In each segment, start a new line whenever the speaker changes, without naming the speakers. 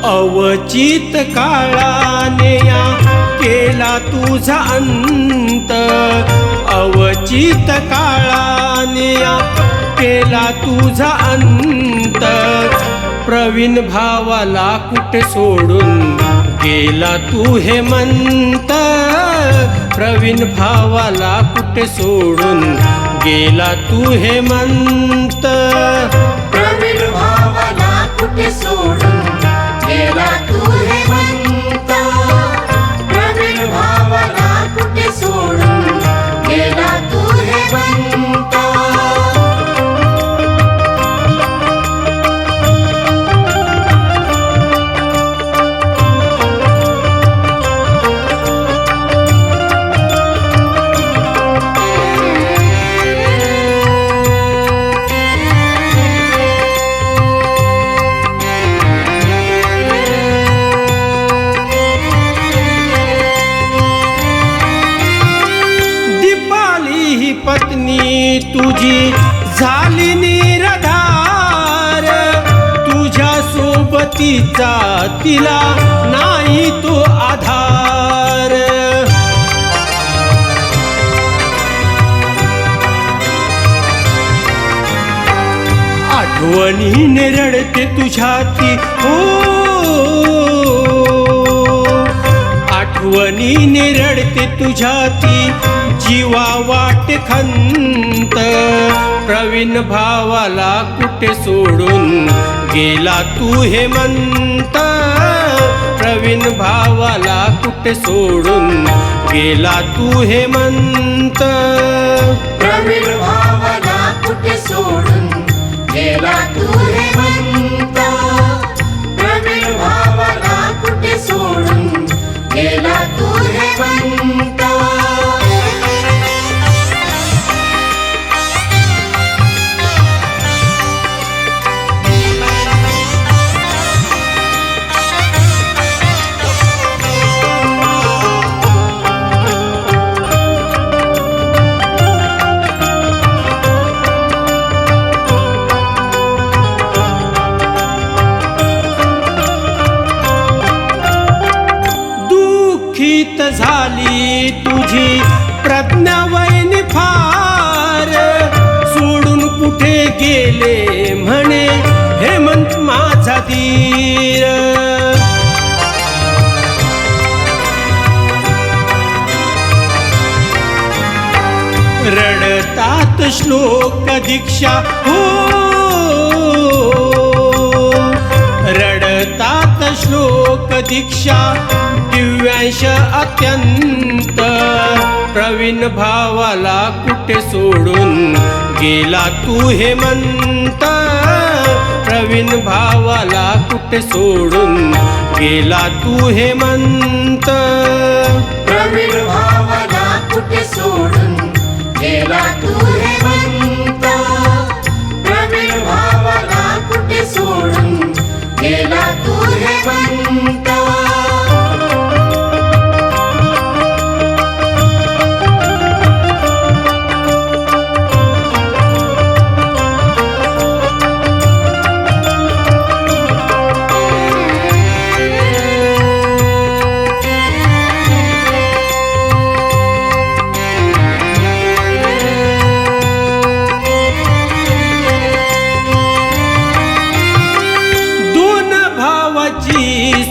अवचित काळाने या केला तुझा अंत, अवचित काळाने या केला तुझा अंत। प्रवीण भावाला कुठे सोडून गेला तू हेमंत, प्रवीण भावाला कुठे सोडून गेला तू हेमंत।
प्रवीण भावाला कुठे सोडून गेला तू हेमंत, प्रवीण भावाला कुठे सोडून गेला तू हेमंत।
पत्नी तुझी झाली निराधार, तुझ्या सोबतीचा तिला नाही तो आधार। आठवणीने रडते तुझ्याती हो, आठवणीने रडते तुझ्याती जीवा वाट खंत। प्रवीण भावाला कुठे सोडून गेला तू हेमंत, प्रवीण भावाला कुठे सोडून गेला तू हेमंत।
प्रवीण भावाला कुठे सोडून गेला तू हेमंत, प्रवीण भावाला कुठे सोडून गेला तू हेमंत।
झाली तुझी प्रज्ञा वैनी फार, सोडून कुठे गेले म्हणे हेमंत माझा धीर। रडतात श्लोक दीक्षा हो, रडतात श्लोक दीक्षा दिव्यांश अत्यंत। प्रवीण भावाला कुठे सोडून गेला तू हेमंत, प्रवीण भावाला कुठे सोडून गेला तू हेमंत।
प्रवीण भावाला कुठे सोडून गेला तू हेमंत, प्रवीण भावाला कुठे सोडून गेला तू हेमंत।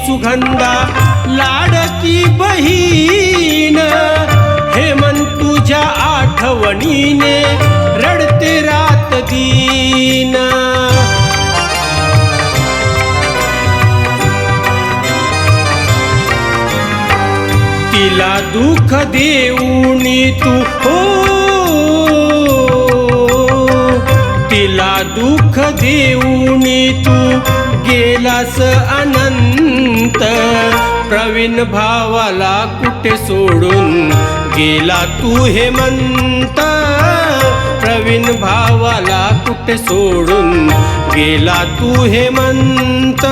सुगंधा लाडकी बहीण, हेमंत तुझ्या आठवणीने रडते रात दिन। तिला दुःख देऊनी तू हो, तिला दुःख देऊनी तू गेलास अनंत। प्रवीण भावाला कुठे सोडून गेला तू हेमंत, प्रवीण भावाला कुठे सोडून गेला तू हेमंत।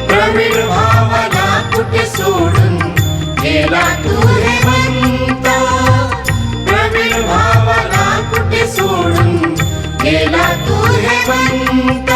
प्रवीण भावाला कुठे सोडून गेला तू हेमंत, प्रवीण भावाला कुठे सोडून गेला तू हेमंत।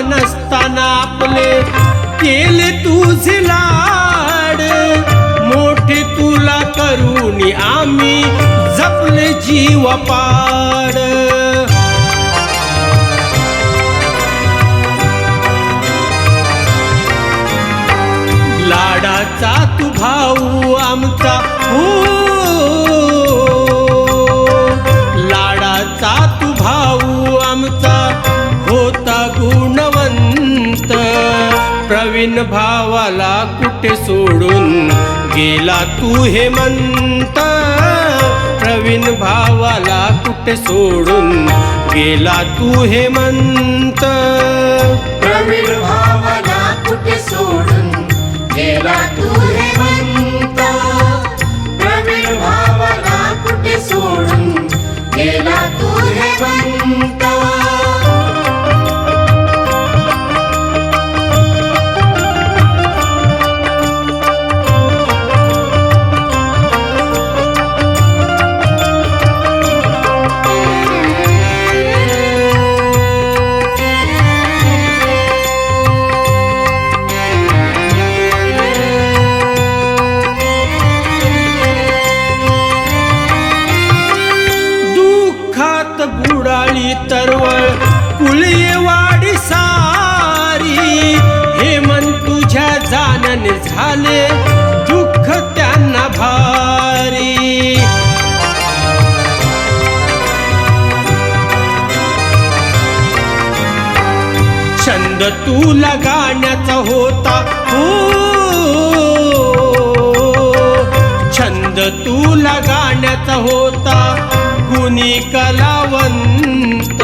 नसताना आपले केले तुझे लाड, मोठे तुला करूनी आम्ही जपले जीवपाड. लाडाचा तू भाऊ आमचा हो, लाडाचा तू भाऊ आमचा होता गुणवंत. प्रवीण भावाला कुठे सोडून गेला तू हेमंत. प्रवीण भावाला कुठे सोडून गेला तू हेमंत.
प्रवीण भावाला कुठे सोडून गेला तू हेमंत. प्रवीण भावाला कुठे सोडून गेला तू हेमंत.
बुडाली तरवळ कुळये वाडी सारी, हेमंत तुझ्या जाण्याने झाले दुःख त्यांना भारी. छंद तुला गाण्याचा होता हो, छंद तुला गाण्याचा होता गुणी कलावंत.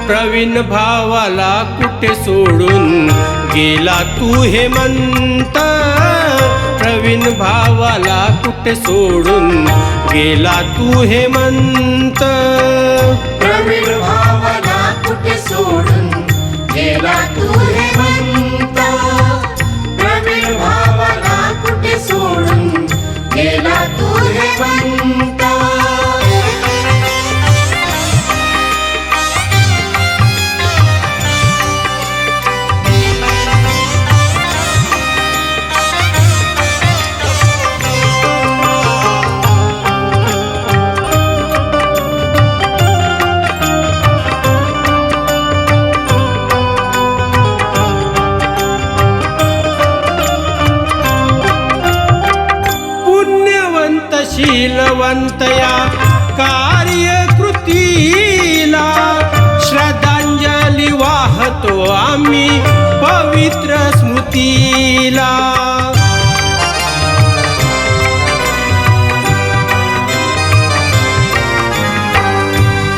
प्रवीण भावाला कुठे सोडून गेला तू हेमंत. प्रवीण भावाला कुठे सोडून गेला तू हेमंत.
प्रवीण भावाला कुठे सोडून गेला तू हेमंत. प्रवीण भावाला कुठे सोडून गेला तू हेमंत.
शीलवंत या कार्यकृतीला श्रद्धांजली वाहतो आम्ही पवित्र स्मृतीला.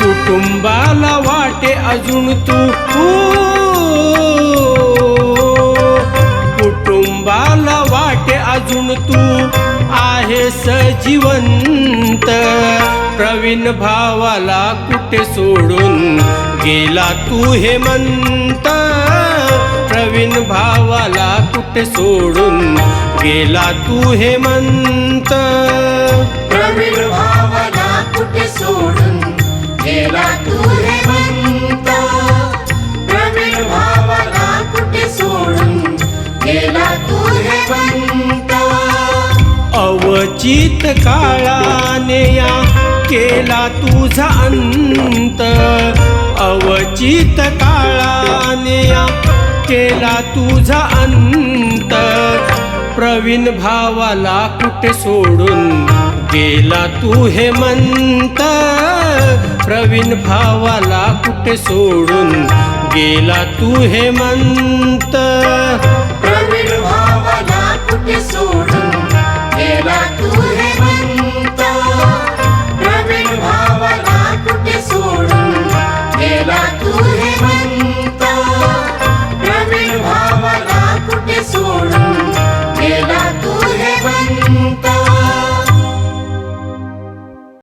कुटुंबाला वाटे अजून तू कुटुंबाला वाटे अजून तू आहेस जिवंत. प्रवीण भावाला कुठे सोडून गेला तू हेमंत. प्रवीण भावाला कुठे सोडून गेला तू हेमंत.
प्रवीण भावाला कुठे सोडून गेला तू हेमंत. प्रवीण भावाला कुठे सोडून गेला तू हेमंत.
अवचित काळाने या केला तुझा अंत. अवचित काळाने या केला तुझा अंत. प्रवीण भावाला कुठे सोडून गेला तू हेमंत. प्रवीण भावाला कुठे सोडून गेला तू हेमंत.